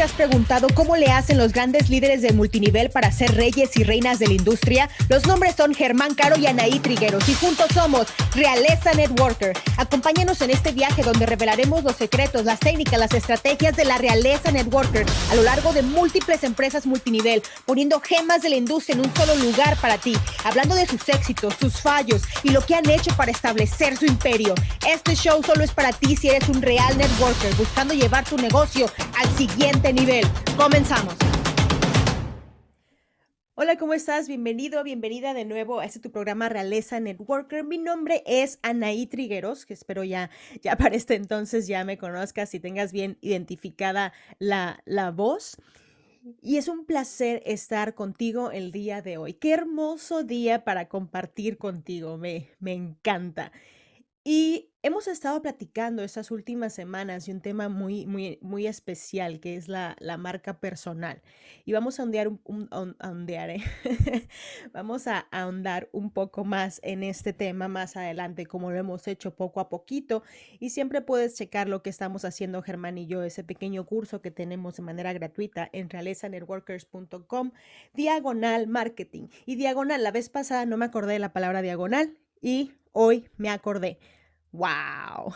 has preguntado cómo le hacen los grandes líderes de multinivel para ser reyes y reinas de la industria? Los nombres son Germán Caro y Anaí Trigueros y juntos somos Realeza Networker. Acompáñanos en este viaje donde revelaremos los secretos, las técnicas, las estrategias de la Realeza Networker a lo largo de múltiples empresas multinivel, poniendo gemas de la industria en un solo lugar para ti, hablando de sus éxitos, sus fallos y lo que han hecho para establecer su imperio. Este show solo es para ti si eres un real networker buscando llevar tu negocio al siguiente nivel. Comenzamos. Hola, ¿cómo estás? Bienvenido, bienvenida de nuevo a este tu programa Realeza Networker. Mi nombre es Anaí Trigueros, que espero ya para este entonces ya me conozcas y tengas bien identificada la voz. Y es un placer estar contigo el día de hoy. Qué hermoso día para compartir contigo, me encanta. Y hemos estado platicando estas últimas semanas de un tema muy especial, que es la marca personal. Y vamos a vamos a ahondar un poco más en este tema más adelante, como lo hemos hecho poco a poquito. Y siempre puedes checar lo que estamos haciendo Germán y yo, ese pequeño curso que tenemos de manera gratuita en realezanetworkers.com, diagonal marketing. Y diagonal, la vez pasada no me acordé de la palabra diagonal y hoy me acordé. ¡Wow!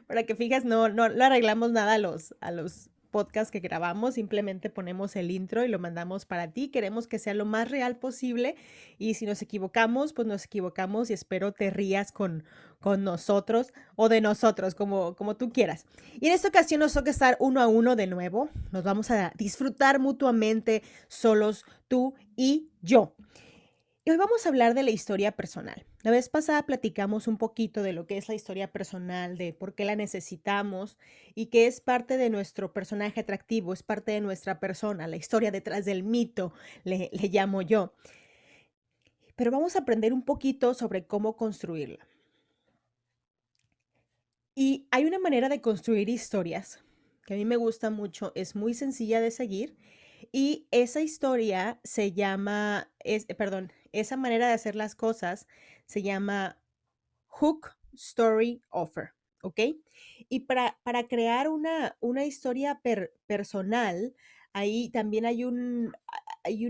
Para que fijas, no arreglamos nada a los podcasts que grabamos, simplemente ponemos el intro y lo mandamos para ti. Queremos que sea lo más real posible y si nos equivocamos, pues nos equivocamos y espero te rías con nosotros o de nosotros, como tú quieras. Y en esta ocasión nos toca estar uno a uno de nuevo. Nos vamos a disfrutar mutuamente solos tú y yo. Y hoy vamos a hablar de la historia personal. La vez pasada platicamos un poquito de lo que es la historia personal, de por qué la necesitamos y que es parte de nuestro personaje atractivo, es parte de nuestra persona, la historia detrás del mito, le llamo yo. Pero vamos a aprender un poquito sobre cómo construirla. Y hay una manera de construir historias que a mí me gusta mucho, es muy sencilla de seguir. Y esa historia se llama, esa manera de hacer las cosas se llama Hook Story Offer, ¿ok? Y para crear una historia personal, ahí también hay un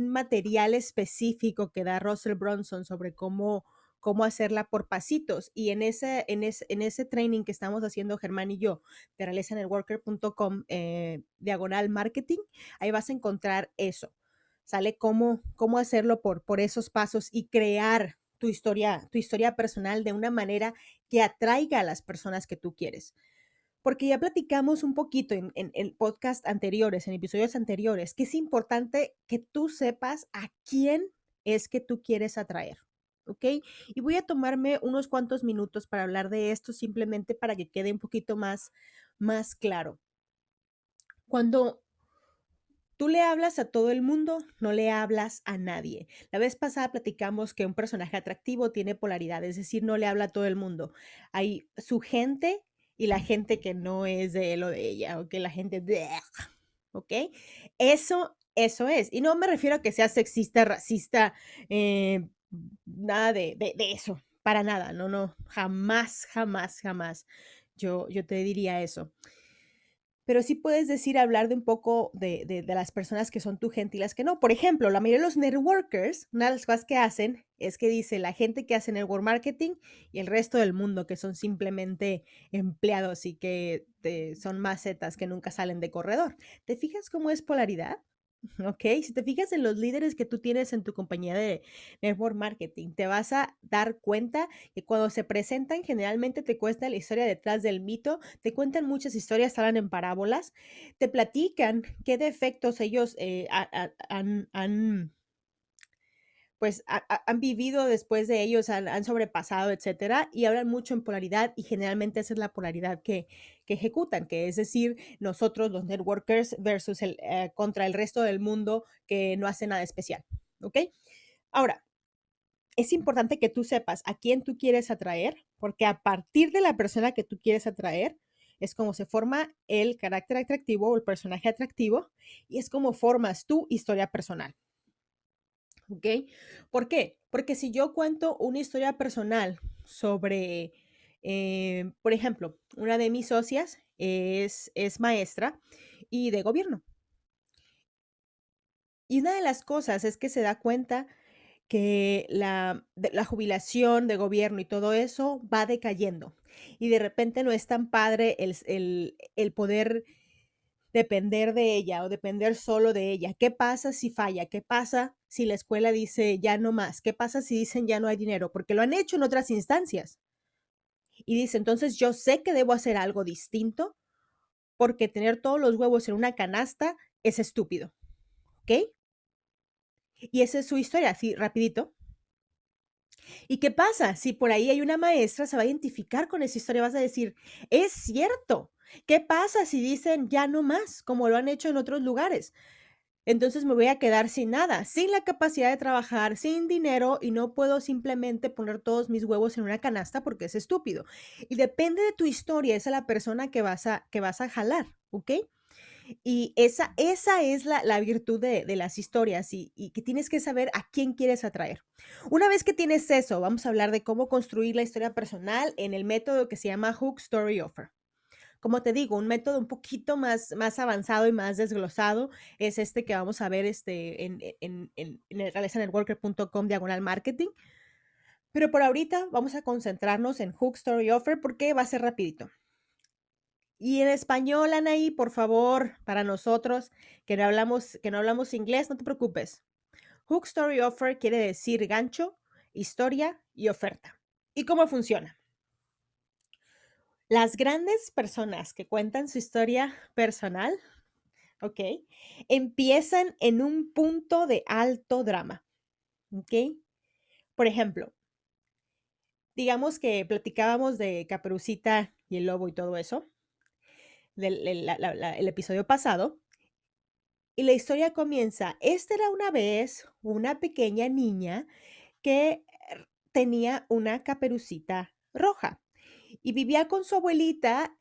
material específico que da Russell Brunson sobre cómo hacerla por pasitos. Y en ese training que estamos haciendo Germán y yo, de realezanetworker.com, diagonal marketing, ahí vas a encontrar eso. Sale cómo hacerlo por esos pasos y crear tu historia personal de una manera que atraiga a las personas que tú quieres. Porque ya platicamos un poquito en podcast anteriores, en episodios anteriores, que es importante que tú sepas a quién es que tú quieres atraer, ¿ok? Y voy a tomarme unos cuantos minutos para hablar de esto simplemente para que quede un poquito más claro. Cuando tú le hablas a todo el mundo, no le hablas a nadie. La vez pasada platicamos que un personaje atractivo tiene polaridad, es decir, no le habla a todo el mundo. Hay su gente y la gente que no es de él o de ella, o que la gente, ¿ok? Eso es. Y no me refiero a que sea sexista, racista, nada de eso, para nada. No, jamás yo te diría eso. Pero sí puedes hablar de un poco de las personas que son tu gente y las que no. Por ejemplo, la mayoría de los networkers, una de las cosas que hacen es que dice la gente que hace network marketing y el resto del mundo que son simplemente empleados y que son macetas que nunca salen de corredor. ¿Te fijas cómo es polaridad? Ok, si te fijas en los líderes que tú tienes en tu compañía de network marketing, te vas a dar cuenta que cuando se presentan, generalmente te cuesta la historia detrás del mito, te cuentan muchas historias, hablan en parábolas, te platican qué defectos ellos pues han vivido después de ellos, han sobrepasado, etcétera, y hablan mucho en polaridad y generalmente esa es la polaridad que ejecutan, que es decir, nosotros los networkers versus contra el resto del mundo que no hace nada especial, ¿ok? Ahora, es importante que tú sepas a quién tú quieres atraer, porque a partir de la persona que tú quieres atraer, es como se forma el carácter atractivo o el personaje atractivo y es como formas tu historia personal. ¿Ok? ¿Por qué? Porque si yo cuento una historia personal sobre, por ejemplo, una de mis socias es maestra y de gobierno. Y una de las cosas es que se da cuenta que la jubilación de gobierno y todo eso va decayendo. Y de repente no es tan padre el poder depender de ella o depender solo de ella. ¿Qué pasa si falla? ¿Qué pasa si la escuela dice ya no más? ¿Qué pasa si dicen ya no hay dinero? Porque lo han hecho en otras instancias. Y dice, entonces yo sé que debo hacer algo distinto porque tener todos los huevos en una canasta es estúpido. ¿Ok? Y esa es su historia, así rapidito. ¿Y qué pasa? Si por ahí hay una maestra, se va a identificar con esa historia, vas a decir, es cierto. ¿Qué pasa si dicen ya no más, como lo han hecho en otros lugares? Entonces me voy a quedar sin nada, sin la capacidad de trabajar, sin dinero y no puedo simplemente poner todos mis huevos en una canasta porque es estúpido. Y depende de tu historia, esa es la persona que vas a jalar, ¿ok? Y esa es la virtud de las historias y que tienes que saber a quién quieres atraer. Una vez que tienes eso, vamos a hablar de cómo construir la historia personal en el método que se llama Hook Story Offer. Como te digo, un método un poquito más avanzado y más desglosado es este que vamos a ver en el realizanetworker.com/marketing. Pero por ahorita vamos a concentrarnos en Hook Story Offer porque va a ser rapidito. Y en español, Anaí, por favor, para nosotros que no hablamos inglés, no te preocupes. Hook Story Offer quiere decir gancho, historia y oferta. ¿Y cómo funciona? Las grandes personas que cuentan su historia personal, ¿ok? Empiezan en un punto de alto drama, ¿ok? Por ejemplo, digamos que platicábamos de Caperucita y el lobo y todo eso, el episodio pasado. Y la historia comienza, esta era una vez una pequeña niña que tenía una caperucita roja y vivía con su abuelita,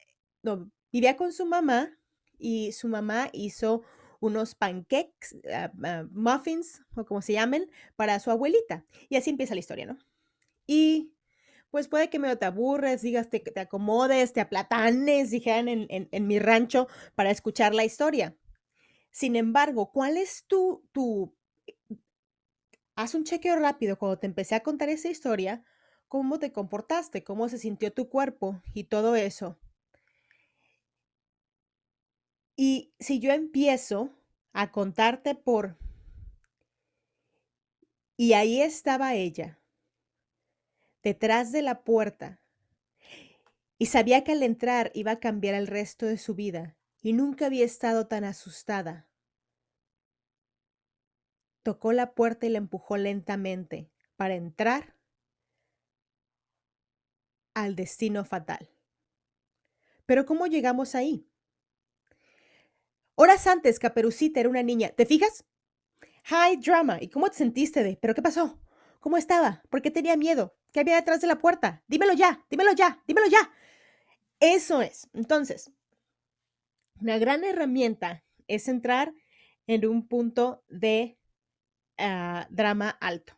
no, vivía con su mamá y su mamá hizo unos pancakes, muffins o como se llamen, para su abuelita. Y así empieza la historia, ¿no? Y pues puede que medio te aburres, digas, te acomodes, te aplatanes, dijeran en mi rancho, para escuchar la historia. Sin embargo, ¿cuál es haz un chequeo rápido cuando te empecé a contar esa historia, cómo te comportaste, cómo se sintió tu cuerpo y todo eso? Y si yo empiezo a contarte y ahí estaba ella, detrás de la puerta, y sabía que al entrar iba a cambiar el resto de su vida, y nunca había estado tan asustada. Tocó la puerta y la empujó lentamente para entrar al destino fatal. Pero ¿cómo llegamos ahí? Horas antes, Caperucita era una niña. ¿Te fijas? High drama. ¿Y cómo te sentiste de? ¿Pero qué pasó? ¿Cómo estaba? ¿Por qué tenía miedo? ¿Qué había detrás de la puerta? Dímelo ya, dímelo ya, dímelo ya. Eso es. Entonces, una gran herramienta es entrar en un punto de drama alto.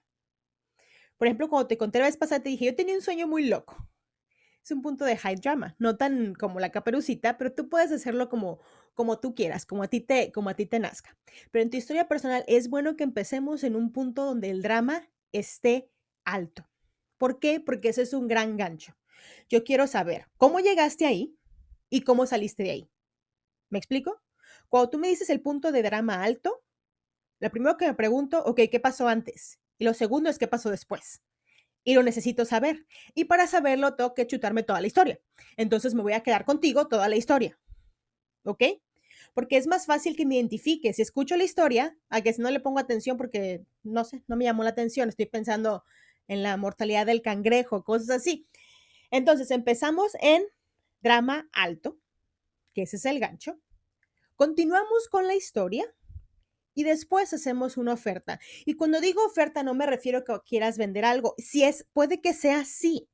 Por ejemplo, cuando te conté la vez pasada, te dije, yo tenía un sueño muy loco. Es un punto de high drama, no tan como la Caperucita, pero tú puedes hacerlo como tú quieras, como a ti te nazca. Pero en tu historia personal es bueno que empecemos en un punto donde el drama esté alto. ¿Por qué? Porque ese es un gran gancho. Yo quiero saber cómo llegaste ahí y cómo saliste de ahí. ¿Me explico? Cuando tú me dices el punto de drama alto, lo primero que me pregunto, ok, ¿qué pasó antes? Y lo segundo es qué pasó después y lo necesito saber. Y para saberlo tengo que chutarme toda la historia. Entonces me voy a quedar contigo toda la historia, ¿ok? Porque es más fácil que me identifique si escucho la historia a que si no le pongo atención porque, no sé, no me llamó la atención, estoy pensando en la mortalidad del cangrejo, cosas así. Entonces empezamos en drama alto, que ese es el gancho. Continuamos con la historia y después hacemos una oferta. Y cuando digo oferta no me refiero a que quieras vender algo. Si es, puede que sea así,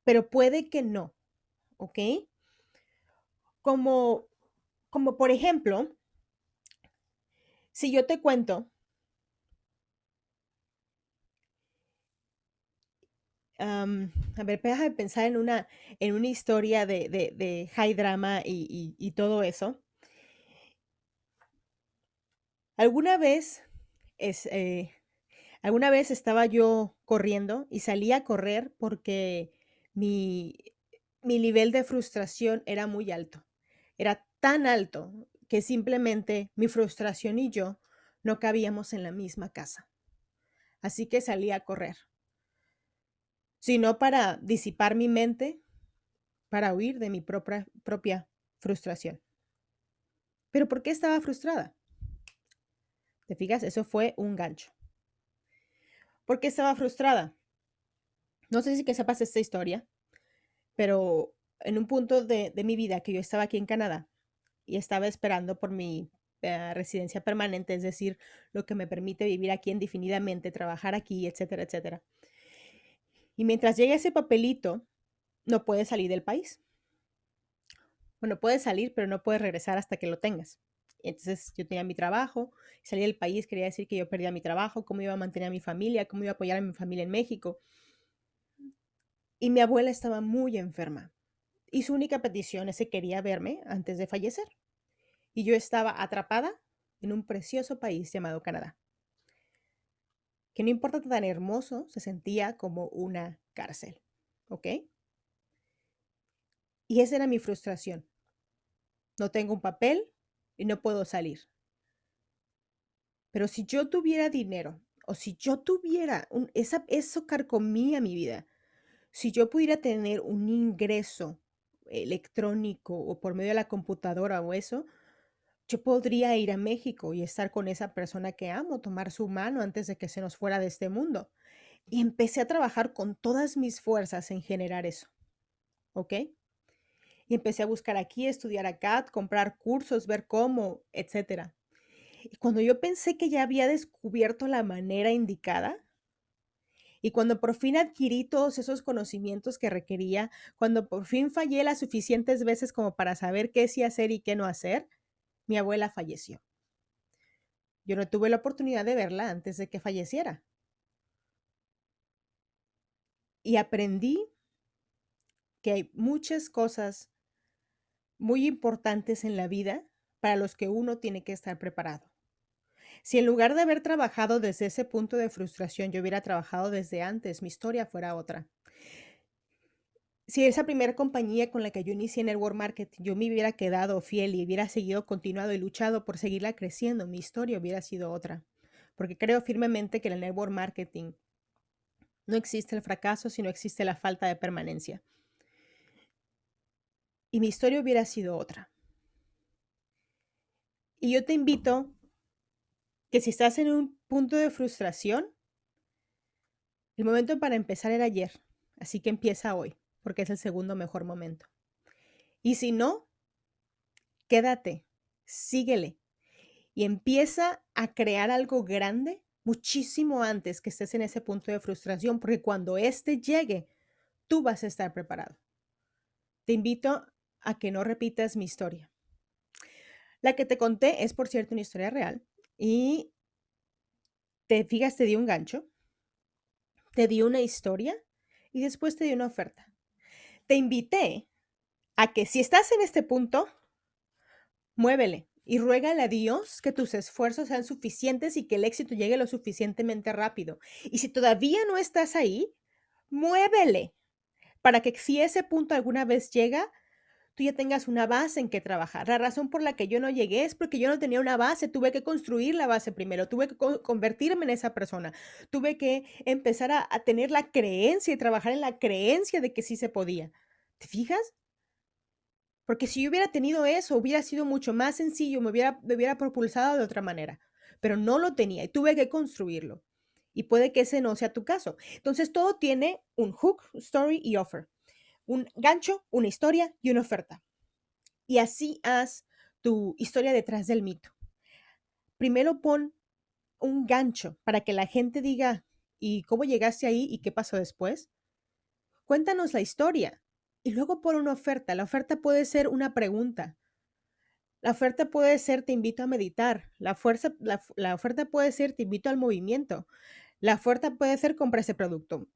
pero puede que no, ¿ok? Como, como por ejemplo, si yo te cuento, a ver, déjame pensar en una historia de high drama y todo eso. Alguna vez, es, eh, alguna vez estaba yo corriendo y salí a correr porque mi, mi nivel de frustración era muy alto. Era tan alto que simplemente mi frustración y yo no cabíamos en la misma casa. Así que salí a correr, sino para disipar mi mente, para huir de mi propia frustración. ¿Pero por qué estaba frustrada? ¿Te fijas? Eso fue un gancho. ¿Por qué estaba frustrada? No sé si que sepas esta historia, pero en un punto de mi vida que yo estaba aquí en Canadá y estaba esperando por mi residencia permanente, es decir, lo que me permite vivir aquí indefinidamente, trabajar aquí, etcétera, etcétera. Y mientras llega ese papelito, no puedes salir del país. Bueno, puedes salir, pero no puedes regresar hasta que lo tengas. Entonces yo tenía mi trabajo, salí del país, quería decir que yo perdía mi trabajo, cómo iba a mantener a mi familia, cómo iba a apoyar a mi familia en México. Y mi abuela estaba muy enferma y su única petición es que quería verme antes de fallecer. Y yo estaba atrapada en un precioso país llamado Canadá, que no importa tan hermoso, se sentía como una cárcel. ¿Ok? Y esa era mi frustración. No tengo un papel y no puedo salir. Pero si yo tuviera dinero o si yo tuviera eso carcomía mi vida, si yo pudiera tener un ingreso electrónico o por medio de la computadora o eso, yo podría ir a México y estar con esa persona que amo, tomar su mano antes de que se nos fuera de este mundo. Y empecé a trabajar con todas mis fuerzas en generar eso, ¿ok? Y empecé a buscar aquí, estudiar acá, comprar cursos, ver cómo, etcétera. Y cuando yo pensé que ya había descubierto la manera indicada, y cuando por fin adquirí todos esos conocimientos que requería, cuando por fin fallé las suficientes veces como para saber qué sí hacer y qué no hacer, mi abuela falleció. Yo no tuve la oportunidad de verla antes de que falleciera. Y aprendí que hay muchas cosas muy importantes en la vida para los que uno tiene que estar preparado. Si en lugar de haber trabajado desde ese punto de frustración, yo hubiera trabajado desde antes, mi historia fuera otra. Si esa primera compañía con la que yo inicié en el Network Marketing, yo me hubiera quedado fiel y hubiera seguido, continuado y luchado por seguirla creciendo, mi historia hubiera sido otra. Porque creo firmemente que en el Network Marketing no existe el fracaso, sino existe la falta de permanencia. Y mi historia hubiera sido otra. Y yo te invito que si estás en un punto de frustración, el momento para empezar era ayer. Así que empieza hoy, porque es el segundo mejor momento. Y si no, quédate, síguele y empieza a crear algo grande muchísimo antes que estés en ese punto de frustración, porque cuando este llegue, tú vas a estar preparado. Te invito a que no repitas mi historia. La que te conté es, por cierto, una historia real y te fijas, te di un gancho, te di una historia y después te di una oferta. Te invité a que si estás en este punto, muévele y ruégale a Dios que tus esfuerzos sean suficientes y que el éxito llegue lo suficientemente rápido. Y si todavía no estás ahí, muévele para que si ese punto alguna vez llega, tú ya tengas una base en que trabajar. La razón por la que yo no llegué es porque yo no tenía una base, tuve que construir la base primero, tuve que convertirme en esa persona, tuve que empezar a tener la creencia y trabajar en la creencia de que sí se podía. ¿Te fijas? Porque si yo hubiera tenido eso, hubiera sido mucho más sencillo, me hubiera propulsado de otra manera, pero no lo tenía y tuve que construirlo. Y puede que ese no sea tu caso. Entonces, todo tiene un hook, story y offer. Un gancho, una historia y una oferta. Y así haz tu historia detrás del mito. Primero pon un gancho para que la gente diga, ¿y cómo llegaste ahí y qué pasó después? Cuéntanos la historia. Y luego pon una oferta. La oferta puede ser una pregunta. La oferta puede ser, te invito a meditar. La oferta puede ser, te invito al movimiento. La oferta puede ser, compra ese producto,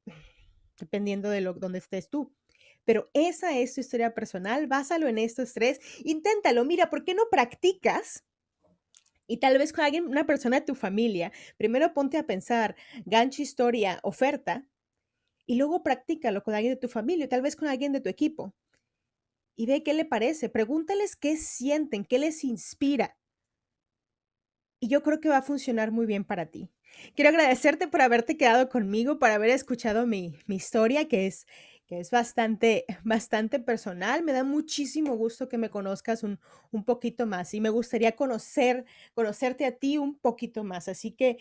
dependiendo de donde estés tú. Pero esa es tu historia personal, básalo en estos tres, inténtalo. Mira, ¿por qué no practicas Y tal vez con alguien, una persona de tu familia, primero ponte a pensar, gancho, historia, oferta, y luego practícalo con alguien de tu familia, tal vez con alguien de tu equipo, y ve qué le parece. Pregúntales qué sienten, qué les inspira. Y yo creo que va a funcionar muy bien para ti. Quiero agradecerte por haberte quedado conmigo, por haber escuchado mi historia, que es bastante, bastante personal. Me da muchísimo gusto que me conozcas un poquito más y me gustaría conocerte a ti un poquito más. Así que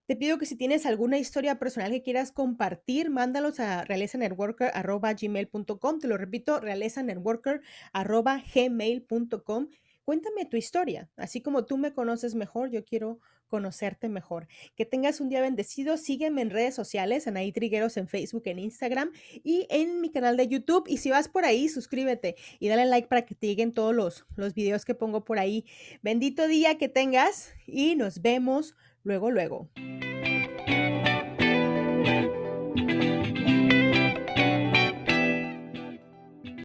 te pido que si tienes alguna historia personal que quieras compartir, mándalos a realezanetworker@gmail.com. Te lo repito, realezanetworker@gmail.com. Cuéntame tu historia, así como tú me conoces mejor, yo quiero conocerte mejor. Que tengas un día bendecido. Sígueme en redes sociales, Anaí Trigueros en Facebook, en Instagram y en mi canal de YouTube. Y si vas por ahí, suscríbete y dale like para que te lleguen todos los videos que pongo por ahí. Bendito día que tengas y nos vemos luego, luego.